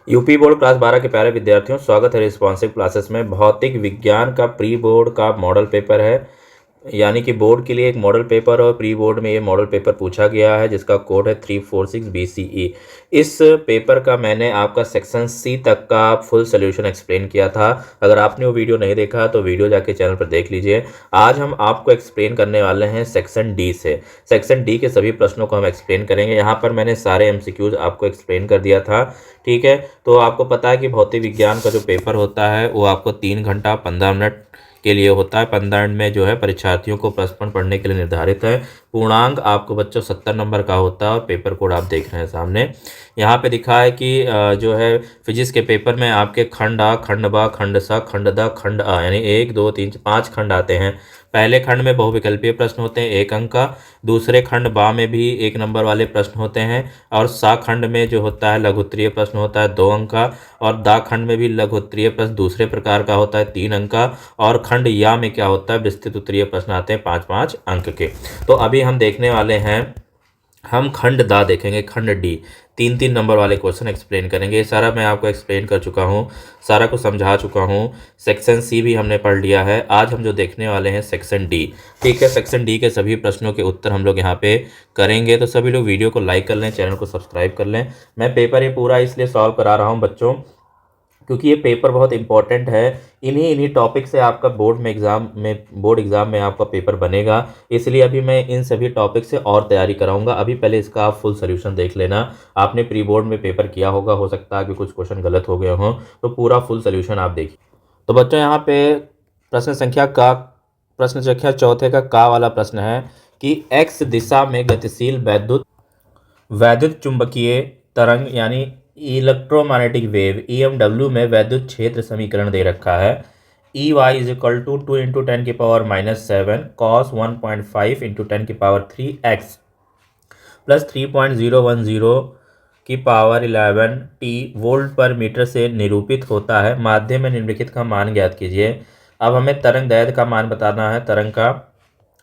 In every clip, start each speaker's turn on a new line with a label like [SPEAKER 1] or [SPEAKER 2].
[SPEAKER 1] UP board class 12 के प्यारे विद्यार्थियों, स्वागत है रिस्पॉन्सिव क्लासेस में। भौतिक विज्ञान का प्री बोर्ड का मॉडल पेपर है, यानी कि बोर्ड के लिए एक मॉडल पेपर और प्री बोर्ड में ये मॉडल पेपर पूछा गया है, जिसका कोड है 346 BCE। इस पेपर का मैंने आपका सेक्शन सी तक का फुल सोल्यूशन एक्सप्लेन किया था। अगर आपने वो वीडियो नहीं देखा तो वीडियो जाके चैनल पर देख लीजिए। आज हम आपको एक्सप्लेन करने वाले हैं सेक्शन डी से। सेक्शन डी के सभी प्रश्नों को हम एक्सप्लेन करेंगे। यहाँ पर मैंने सारे MCQs आपको एक्सप्लेन कर दिया था, ठीक है। तो आपको पता है कि भौतिक विज्ञान का जो पेपर होता है वो आपको 3 घंटा 15 मिनट के लिए होता है। 15 मिनट में जो है परीक्षार्थियों को प्रश्न पढ़ने के लिए निर्धारित है। पूर्णांक आपको बच्चों 70 नंबर का होता है और पेपर कोड आप देख रहे हैं सामने। यहाँ पे दिखा है कि जो है फिजिक्स के पेपर में आपके खंड आ, खंड बा, खंड सा, खंड दा, खंड आ, यानी 1 2 3 5 खंड आते हैं। पहले खंड में बहुविकल्पीय प्रश्न होते हैं 1 अंक का। दूसरे खंड बा में भी 1 नंबर वाले प्रश्न होते हैं। और सा खंड में जो होता है लघुत्तरीय प्रश्न होता है 2 अंक का। और दा खंड में भी लघुत्तरीय प्रश्न दूसरे प्रकार का होता है 3 अंक का। और खंड या में क्या होता है विस्तृत उत्तरीय प्रश्न आते हैं 5-5 अंक के। तो अभी हम देखने वाले हैं, हम खंड दा देखेंगे, खंड डी 3-3 नंबर वाले क्वेश्चन एक्सप्लेन करेंगे। ये सारा मैं आपको एक्सप्लेन कर चुका हूँ, सारा को समझा चुका हूँ। सेक्शन सी भी हमने पढ़ लिया है। आज हम जो देखने वाले हैं सेक्शन डी, ठीक है। सेक्शन डी के सभी प्रश्नों के उत्तर हम लोग यहाँ पे करेंगे। तो सभी लोग वीडियो को लाइक कर लें, चैनल को सब्सक्राइब कर लें। मैं पेपर ये पूरा इसलिए सॉल्व करा रहा हूँ बच्चों, क्योंकि ये पेपर बहुत इंपॉर्टेंट है। इन्हीं टॉपिक से आपका बोर्ड एग्ज़ाम में आपका पेपर बनेगा। इसलिए अभी मैं इन सभी टॉपिक से और तैयारी कराऊंगा। अभी पहले इसका आप फुल सोल्यूशन देख लेना। आपने प्री बोर्ड में पेपर किया होगा, हो सकता है कि कुछ क्वेश्चन गलत हो गए हों, तो पूरा फुल सोल्यूशन आप देखिए। तो बच्चों यहाँ पे प्रश्न संख्या चौथे का वाला प्रश्न है कि एक्स दिशा में गतिशील वैद्युत चुंबकीय तरंग यानी इलेक्ट्रोमैग्नेटिक वेव EMW में वैद्युत क्षेत्र समीकरण दे रखा है। EY is equal to 2 into 10⁻⁷ cos 1.5 into 10⁻³ x plus 3.010 की power 11 t volt per metre से निरूपित होता है। माध्यम में निम्नलिखित का मान ज्ञात कीजिए। अब हमें तरंग दैर्ध्य का मान बताना है, तरंग का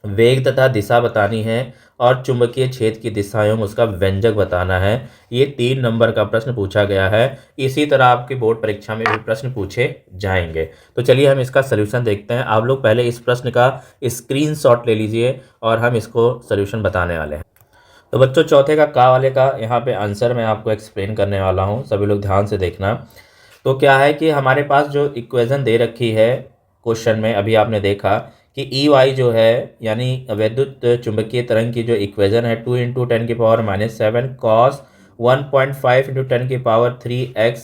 [SPEAKER 1] वेग तथा दिशा बतानी है और चुंबकीय क्षेत्र की दिशा एवं उसका व्यंजक बताना है। ये 3 नंबर का प्रश्न पूछा गया है। इसी तरह आपके बोर्ड परीक्षा में भी प्रश्न पूछे जाएंगे। तो चलिए हम इसका सलूशन देखते हैं। आप लोग पहले इस प्रश्न का स्क्रीनशॉट ले लीजिए और हम इसको सलूशन बताने वाले हैं। तो बच्चों चौथे का वाले का यहाँ पे आंसर मैं आपको एक्सप्लेन करने वाला हूँ, सभी लोग ध्यान से देखना। तो क्या है कि हमारे पास जो इक्वेशन दे रखी है क्वेश्चन में, अभी आपने देखा कि EY जो है यानी वैद्युत चुंबकीय तरंग की जो इक्वेशन है 2 into 10⁻⁷ cos 1.5 into 10⁻³ x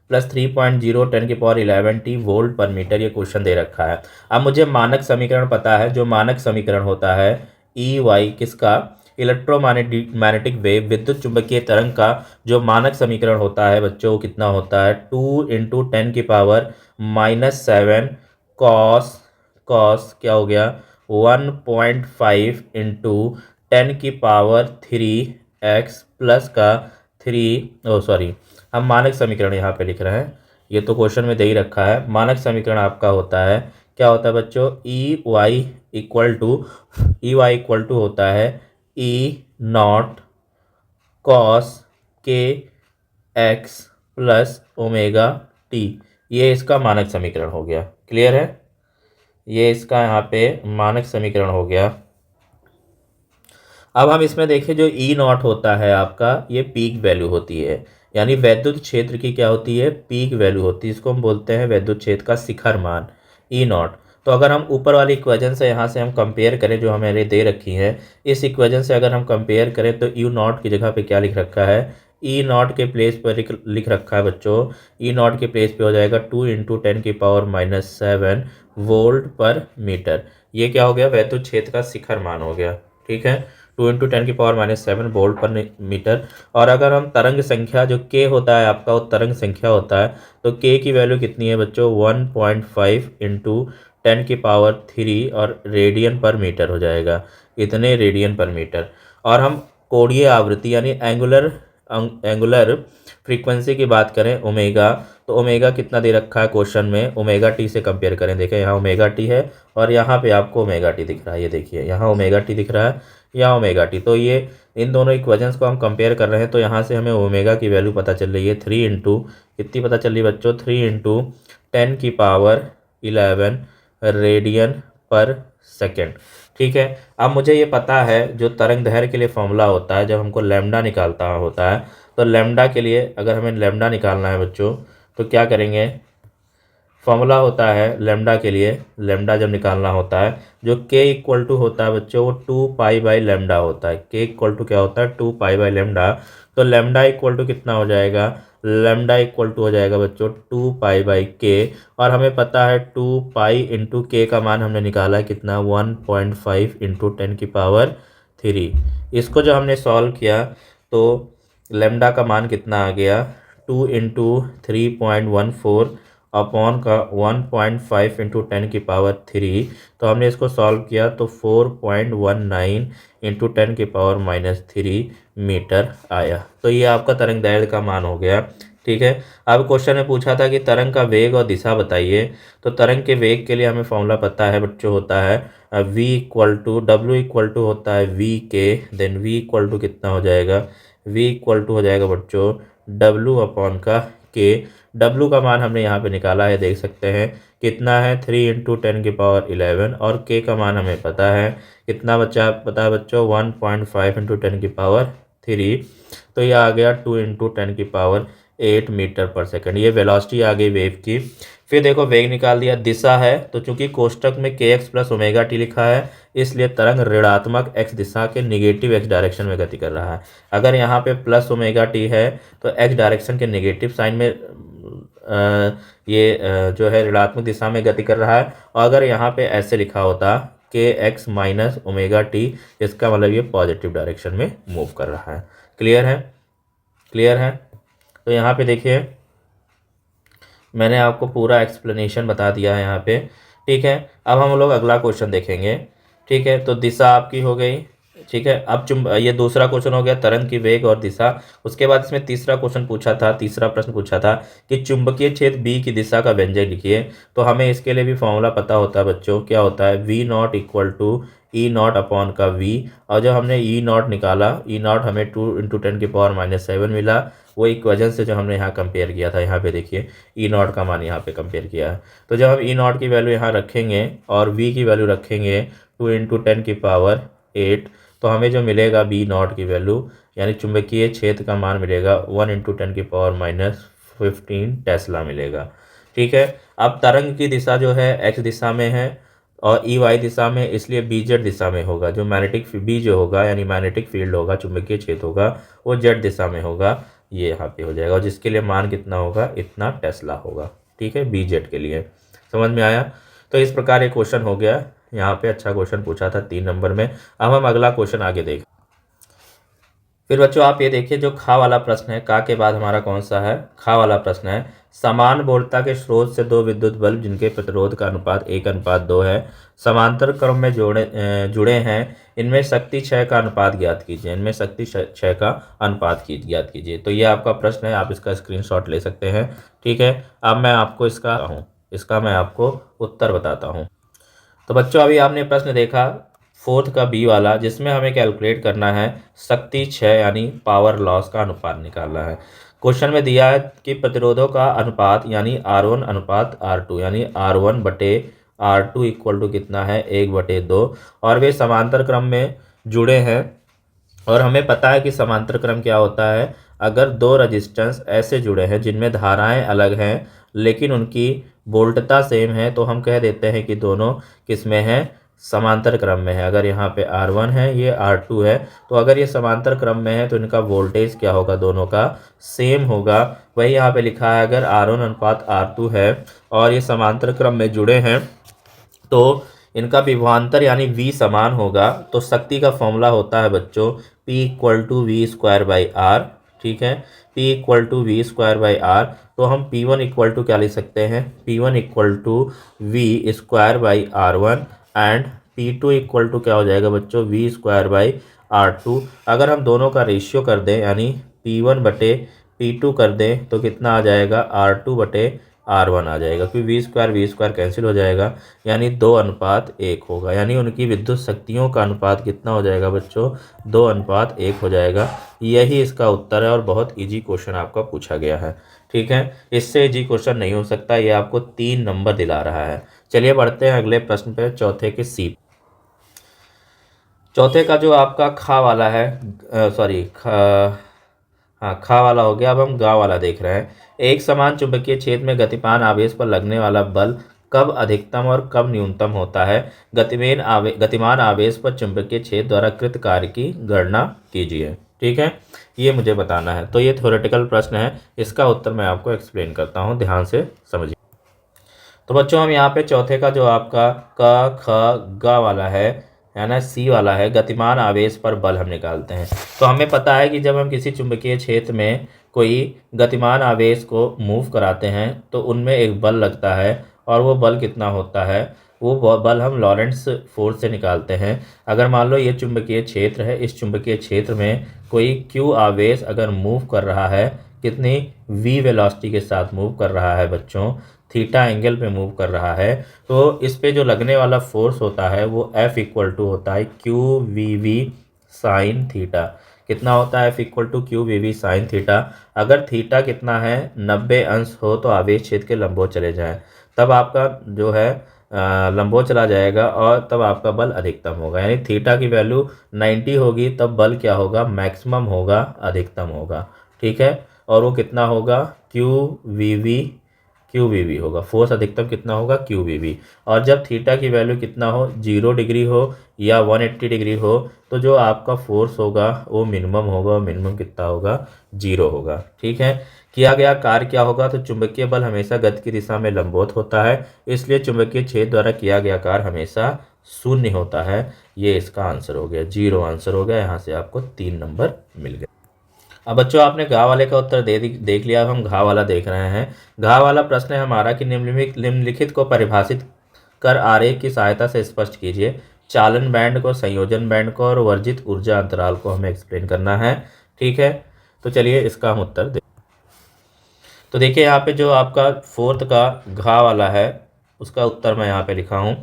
[SPEAKER 1] plus 3.0 10⁻11 t volt per metre, ये क्वेश्चन दे रखा है। अब मुझे मानक समीकरण पता है। जो मानक समीकरण होता है EY किसका, इलेक्ट्रोमैग्नेटिक वेव विद्युत चुंबकीय तरंग का जो मानक समीकरण होता है बच्चों, वो कितना होता है 2 इंटू 10⁻⁷ कॉस क्या हो गया 1.5 इंटू 10⁻³ x प्लस का 3 हम मानक समीकरण यहाँ पे लिख रहे हैं। ये तो क्वेश्चन में दे ही रखा है। मानक समीकरण आपका होता है, क्या होता है बच्चों, EY इक्वल टू होता है E0 cos k x plus omega t। ये इसका मानक समीकरण हो गया। क्लियर है, ये इसका यहाँ पे मानक समीकरण हो गया। अब हम इसमें देखें, जो E0 होता है आपका, ये पीक वैल्यू होती है, यानी वैद्युत क्षेत्र की क्या होती है, पीक वैल्यू होती है। इसको हम बोलते हैं वैद्युत क्षेत्र का शिखर मान E0। तो अगर हम ऊपर वाली इक्वेशन से यहाँ से हम कंपेयर करें, जो हमें दे रखी है, इस इक्वेशन से अगर हम कंपेयर करें तो U0 की जगह पे क्या लिख रखा है, E0 के प्लेस पर लिख रखा है बच्चों, E0 के प्लेस पे हो जाएगा 2 इंटू 10⁻⁷ वोल्ट पर मीटर। ये क्या हो गया, वैद्युत क्षेत्र का शिखर मान हो गया, ठीक है। 2 इंटू 10⁻⁷ वोल्ट पर मीटर। और अगर हम तरंग संख्या जो k होता है आपका, वो तरंग संख्या होता है, तो k की वैल्यू कितनी है बच्चों, 1.5 इंटू 10⁻³ और रेडियन पर मीटर हो जाएगा, इतने रेडियन पर मीटर। और हम कोणीय आवृत्ति यानी एंगुलर फ्रीक्वेंसी की बात करें ओमेगा, तो ओमेगा कितना दे रखा है क्वेश्चन में, ओमेगा टी से कंपेयर करें। देखें यहाँ ओमेगा टी है और यहाँ पे आपको ओमेगा टी दिख रहा है, ये देखिए यहाँ ओमेगा टी दिख रहा है, यहाँ ओमेगा टी। तो ये इन दोनों इक्वेशंस को हम कंपेयर कर रहे हैं, तो यहाँ से हमें ओमेगा की वैल्यू पता चल रही है 3 इंटू कितनी पता चल रही है बच्चों, 3 इंटू 10⁻11 रेडियन पर सेकेंड। ठीक है, अब मुझे ये पता है जो तरंग दैर्घ्य के लिए फॉर्मूला होता है, जब हमको लैम्डा निकालता होता है, तो लैम्डा के लिए अगर हमें लैम्डा निकालना है बच्चों तो क्या करेंगे, फॉर्मूला होता है लैम्डा के लिए, लैम्डा जब निकालना होता है जो k इक्वल टू होता है बच्चों वो 2π/λ होता है। k इक्वल टू क्या होता है 2π/λ। तो लैम्डा इक्वल टू कितना हो जाएगा, लैम्डा इक्वल टू हो जाएगा बच्चों 2π/k। और हमें पता है 2π इंटू k का मान हमने निकाला है कितना 1.5 इंटू 10⁻3। इसको जो हमने सॉल्व किया तो लैम्डा का मान कितना आ गया 2 इंटू 3.14 अपॉन का 1.5 इंटू 10⁻3। तो हमने इसको सॉल्व किया तो 4.19 इंटू 10⁻³ मीटर आया। तो ये आपका तरंग दैर्घ्य का मान हो गया। ठीक है, अब क्वेश्चन में पूछा था कि तरंग का वेग और दिशा बताइए। तो तरंग के वेग के लिए हमें फॉर्मूला पता है बच्चों, होता है v equal to w equal to होता है v के, देन v इक्वल टू कितना हो जाएगा, v इक्वल टू हो जाएगा बच्चों w अपॉन का k। w का मान हमने यहाँ पे निकाला है, देख सकते हैं कितना है 3 इंटू 10⁻11 और k का मान हमें पता है कितना बच्चा पता है बच्चों 1.5 इंटू 10⁻3। तो ये आ गया 2 इंटू 10⁸ मीटर पर सेकंड। ये वेलोसिटी आ गई वेव की। फिर देखो वेग निकाल दिया। दिशा है तो चूंकि कोष्टक में kx प्लस ओमेगा टी लिखा है इसलिए तरंग ऋणात्मक x दिशा के निगेटिव x डायरेक्शन में गति कर रहा है। अगर यहाँ पे प्लस ओमेगा टी है तो x डायरेक्शन के निगेटिव साइन में जो है ऋणात्मक दिशा में गति कर रहा है। और अगर यहाँ पे ऐसे लिखा होता kx माइनस ओमेगा टी, इसका मतलब ये पॉजिटिव डायरेक्शन में मूव कर रहा है। क्लियर है, क्लियर है। तो यहाँ पे देखिए मैंने आपको पूरा एक्सप्लेनेशन बता दिया है यहाँ पे। ठीक है, अब हम लोग अगला क्वेश्चन देखेंगे। ठीक है, तो दिशा आपकी हो गई। ठीक है, अब ये दूसरा क्वेश्चन हो गया तरंग की वेग और दिशा। उसके बाद इसमें तीसरा क्वेश्चन पूछा था, तीसरा प्रश्न पूछा था कि चुंबकीय क्षेत्र बी की दिशा का व्यंजक लिखिए। तो हमें इसके लिए भी फॉर्मूला पता होता है बच्चों, क्या होता है V naught equal to E naught upon का वी। और जब हमने ई नॉट निकाला, ई नॉट हमें 2 इंटू 10⁻⁻7 मिला। वो इक्वेशन से जो हमने यहाँ कंपेयर किया था, यहाँ पे देखिए ई नॉट का मान यहाँ पे कंपेयर किया है। तो जब हम ई नॉट की वैल्यू यहाँ रखेंगे और वी की वैल्यू रखेंगे 2 इंटू 10⁸, तो हमें जो मिलेगा बी नॉट की वैल्यू यानी चुंबकीय क्षेत्र का मान मिलेगा 1 इंटू 10⁻15 टेस्ला मिलेगा। ठीक है, अब तरंग की दिशा जो है एक्स दिशा में है और ई वाई दिशा में, इसलिए बी जेड दिशा में होगा। जो मैग्नेटिक बी जो होगा यानी मैग्नेटिक फील्ड होगा, चुंबकीय क्षेत्र होगा, वो जेड दिशा में होगा, ये यहाँ पे हो जाएगा। और जिसके लिए मान कितना होगा, इतना टेस्ला होगा। ठीक है, बी जेड के लिए। समझ में आया। तो इस प्रकार ये क्वेश्चन हो गया यहाँ पे। अच्छा क्वेश्चन पूछा था 3 नंबर में। अब हम अगला क्वेश्चन आगे देखें। फिर बच्चों आप ये देखिए जो खा वाला प्रश्न है, का के बाद हमारा कौन सा है, खा वाला प्रश्न है। समान वोल्टता के स्रोत से 2 विद्युत बल्ब जिनके प्रतिरोध का अनुपात 1:2 है समांतर क्रम में जुड़े हैं, इनमें शक्ति क्षय का अनुपात ज्ञात कीजिए। इनमें शक्ति क्षय का अनुपात ज्ञात कीजिए। तो ये आपका प्रश्न है, आप इसका स्क्रीनशॉट ले सकते हैं। ठीक है, अब मैं आपको इसका मैं आपको उत्तर बताता हूँ। तो बच्चों अभी आपने प्रश्न देखा 4th का बी वाला, जिसमें हमें कैलकुलेट करना है शक्ति क्षय यानी पावर लॉस का अनुपात निकालना है। क्वेश्चन में दिया है कि प्रतिरोधों का अनुपात यानी R1 अनुपात R2 यानी R1/R2 इक्वल टू कितना है 1/2 और वे समांतर क्रम में जुड़े हैं। और हमें पता है कि समांतर क्रम क्या होता है, अगर 2 रजिस्टेंस ऐसे जुड़े हैं जिनमें धाराएं अलग हैं लेकिन उनकी वोल्टता सेम है, तो हम कह देते हैं कि दोनों किस में है, समांतर क्रम में है। अगर यहाँ पे R1 है, ये R2 है, तो अगर ये समांतर क्रम में है तो इनका वोल्टेज क्या होगा, दोनों का सेम होगा। वही यहाँ पे लिखा है अगर R1 अनुपात R2 है और ये समांतर क्रम में जुड़े हैं तो इनका विभवांतर यानी V समान होगा। तो शक्ति का फॉर्मूला होता है बच्चों P इक्वल टू V²/R। ठीक है, P इक्वल टू V²/R। तो हम P1 इक्वल टू क्या लिख सकते हैं, P1 equal to V²/R1 and P2 equal to क्या हो जाएगा बच्चों V²/R2। अगर हम दोनों का रेशियो कर दें यानी P1/V P2 कर दें तो कितना आ जाएगा, R2/R1 आ जाएगा, क्योंकि V² कैंसिल हो जाएगा, यानी 2:1 होगा। यानी उनकी विद्युत शक्तियों का अनुपात कितना हो जाएगा बच्चों, 2:1 हो जाएगा। यही इसका उत्तर है और बहुत ईजी क्वेश्चन आपका पूछा गया है। ठीक है, इससे ईजी क्वेश्चन नहीं हो सकता, ये आपको 3 नंबर दिला रहा है। चलिए बढ़ते हैं अगले प्रश्न पे, चौथे के सी। चौथे का जो आपका खा वाला है, सॉरी हाँ खा वाला हो गया। अब हम गा वाला देख रहे हैं। एक समान चुंबकीय क्षेत्र में गतिमान आवेश पर लगने वाला बल कब अधिकतम और कब न्यूनतम होता है? गतिमान आवेश पर चुंबकीय क्षेत्र द्वारा कृत कार्य की गणना कीजिए। ठीक है, ये मुझे बताना है। तो ये थ्योरेटिकल प्रश्न है, इसका उत्तर मैं आपको एक्सप्लेन करता हूँ, ध्यान से समझिए। तो बच्चों हम यहाँ पे चौथे का जो आपका क ख ग वाला है ना, सी वाला है, गतिमान आवेश पर बल हम निकालते हैं। तो हमें पता है कि जब हम किसी चुंबकीय क्षेत्र में कोई गतिमान आवेश को मूव कराते हैं तो उनमें एक बल लगता है, और वो बल कितना होता है, वो बल हम लॉरेंट्ज फोर्स से निकालते हैं। अगर मान लो ये चुंबकीय क्षेत्र है, इस चुंबकीय क्षेत्र में कोई क्यू आवेश अगर मूव कर रहा है, कितनी v वेलोसिटी के साथ मूव कर रहा है बच्चों, थीटा एंगल पे मूव कर रहा है, तो इस पे जो लगने वाला फोर्स होता है वो F होता है QVV साइन थीटा। कितना होता है F QVV साइन थीटा। अगर थीटा कितना है, 90 अंश हो, तो आवेश क्षेत्र के लंबवत चले जाएं, तब आपका जो है लंबवत चला जाएगा और तब आपका बल अधिकतम होगा। यानी थीटा की वैल्यू 90 होगी, तब बल क्या होगा, मैक्सिमम होगा, अधिकतम होगा। ठीक है, और वो कितना होगा, QVV होगा, फोर्स अधिकतम कितना होगा, QVV। और जब थीटा की वैल्यू कितना हो, 0 डिग्री हो या 180 डिग्री हो, तो जो आपका फोर्स होगा वो मिनिमम होगा, और मिनिमम कितना होगा, 0 होगा। ठीक है, किया गया कार्य क्या होगा, तो चुंबकीय बल हमेशा गति की दिशा में लंबवत होता है, इसलिए चुंबकीय क्षेत्र द्वारा किया गया कार्य हमेशा शून्य होता है। ये इसका आंसर हो गया, 0 आंसर हो गया। यहाँ से आपको 3 नंबर मिल गए। अब बच्चों आपने घा वाले का उत्तर देख लिया, अब हम घा वाला देख रहे हैं। घा वाला प्रश्न है हमारा कि निम्नलिखित को परिभाषित कर आरेख की सहायता से स्पष्ट कीजिए। चालन बैंड को, संयोजन बैंड को और वर्जित ऊर्जा अंतराल को हमें एक्सप्लेन करना है। ठीक है, तो चलिए इसका हम उत्तर दे। तो देखिए यहाँ पे जो आपका फोर्थ का घा वाला है, उसका उत्तर मैं यहाँ पे लिखा हूँ।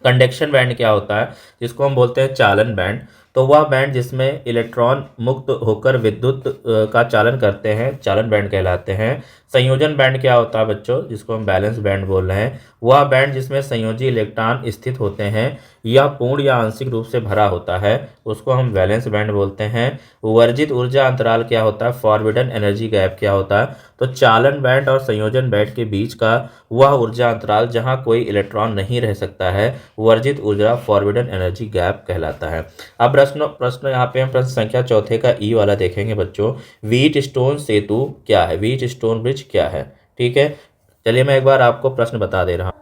[SPEAKER 1] कंडक्शन बैंड क्या होता है, जिसको हम बोलते हैं चालन बैंड। तो वह बैंड जिसमें इलेक्ट्रॉन मुक्त होकर विद्युत का चालन करते हैं, चालन बैंड कहलाते हैं। संयोजन बैंड क्या होता है बच्चों, जिसको हम बैलेंस बैंड बोल रहे हैं, वह बैंड जिसमें संयोजी इलेक्ट्रॉन स्थित होते हैं या पूर्ण या आंशिक रूप से भरा होता है, उसको हम वैलेंस बैंड बोलते हैं। वर्जित ऊर्जा अंतराल क्या होता है, फॉरबिडन एनर्जी गैप क्या होता है, तो चालन बैंड और संयोजन बैंड के बीच का वह ऊर्जा अंतराल जहां कोई इलेक्ट्रॉन नहीं रह सकता है, वर्जित ऊर्जा फॉरबिडन एनर्जी गैप कहलाता है। अब प्रश्न यहाँ पे हम प्रश्न संख्या चौथे का ई वाला देखेंगे बच्चों। व्हीट स्टोन सेतु क्या है, व्हीट स्टोन ब्रिज क्या है। ठीक है, चलिए मैं एक बार आपको प्रश्न बता दे रहा हूँ।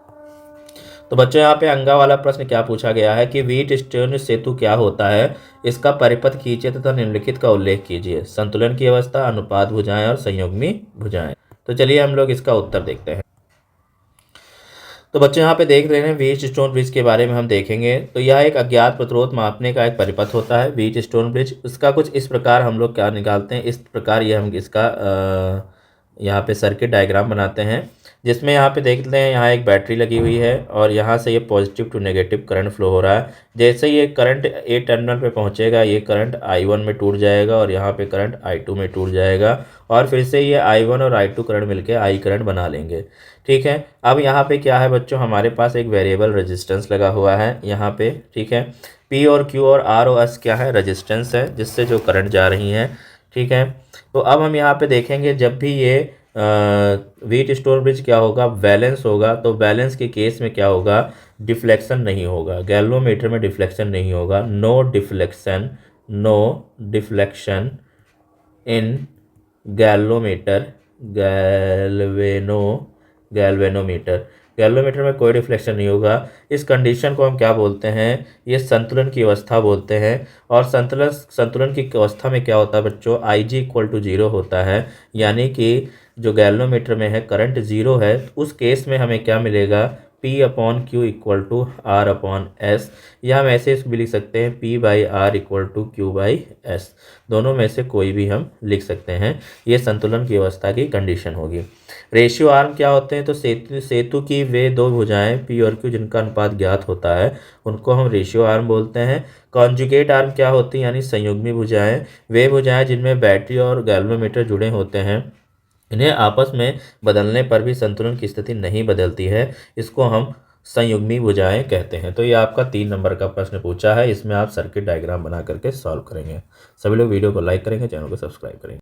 [SPEAKER 1] तो बच्चों यहाँ पे अंगा वाला प्रश्न क्या पूछा गया है कि व्हीट स्टोन सेतु क्या होता है, इसका परिपथ कीजिए तथा निम्नलिखित का उल्लेख कीजिए। संतुलन की अवस्था, अनुपात भुजाएं और संयुग्मी भुजाएं। तो चलिए हम लोग इसका उत्तर देखते हैं। तो बच्चों यहाँ पे देख रहे हैं व्हीट स्टोन ब्रिज के बारे में हम देखेंगे। तो यह एक अज्ञात प्रतिरोध मापने का एक परिपथ होता है, व्हीट स्टोन ब्रिज। इसका कुछ इस प्रकार हम लोग क्या निकालते हैं, इस प्रकार ये हम इसका यहाँ पे सर्किट डायग्राम बनाते हैं, जिसमें यहाँ पे देख लेते हैं यहाँ एक बैटरी लगी हुई है और यहाँ से ये positive to negative current flow हो रहा है। जैसे ये करंट ए टर्मिनल पे पहुँचेगा, ये करंट I1 में टूट जाएगा और यहाँ पे करंट I2 में टूट जाएगा, और फिर से ये I1 और I2 करंट मिलके I करंट बना लेंगे। ठीक है, अब यहाँ पे क्या है बच्चों, हमारे पास एक वेरिएबल रेजिस्टेंस लगा हुआ है यहाँ पे। ठीक है, P और Q और R और S क्या है, रेजिस्टेंस है, जिससे जो करंट जा रही हैं। ठीक है, तो अब हम यहाँ पे देखेंगे जब भी ये व्हीट स्टोन ब्रिज क्या होगा, बैलेंस होगा, तो बैलेंस के केस में क्या होगा, डिफ्लेक्शन नहीं होगा, गैल्वेनोमीटर में डिफ्लेक्शन नहीं होगा। नो डिफ्लेक्शन इन गैल्वेनोमीटर में कोई डिफ्लेक्शन नहीं होगा। इस कंडीशन को हम क्या बोलते हैं, ये संतुलन की अवस्था बोलते हैं। और संतुलन की अवस्था में क्या होता है बच्चों, IG = 0 होता है, यानी कि जो गैल्वेनोमीटर में है करंट 0 है, उस केस में हमें क्या मिलेगा, P/Q इक्वल टू R/S, या हम ऐसे भी लिख सकते हैं P/R इक्वल टू Q/S। दोनों में से कोई भी हम लिख सकते हैं। ये संतुलन की अवस्था की कंडीशन होगी। रेशियो आर्म क्या होते हैं? तो सेतु की वे दो भुजाएं P और Q जिनका अनुपात ज्ञात होता है उनको हम रेशियो आर्म बोलते हैं। कॉन्जुगेट आर्म क्या होती है? यानी संयुग्मी भुजाएं, वे भुजाएं जिनमें बैटरी और गैल्वेनोमीटर जुड़े होते हैं। इन्हें आपस में बदलने पर भी संतुलन की स्थिति नहीं बदलती है, इसको हम संयुग्मी भुजाएं कहते हैं। तो ये आपका 3 नंबर का प्रश्न पूछा है, इसमें आप सर्किट डायग्राम बना करके सॉल्व करेंगे। सभी लोग वीडियो को लाइक करेंगे, चैनल को सब्सक्राइब करेंगे।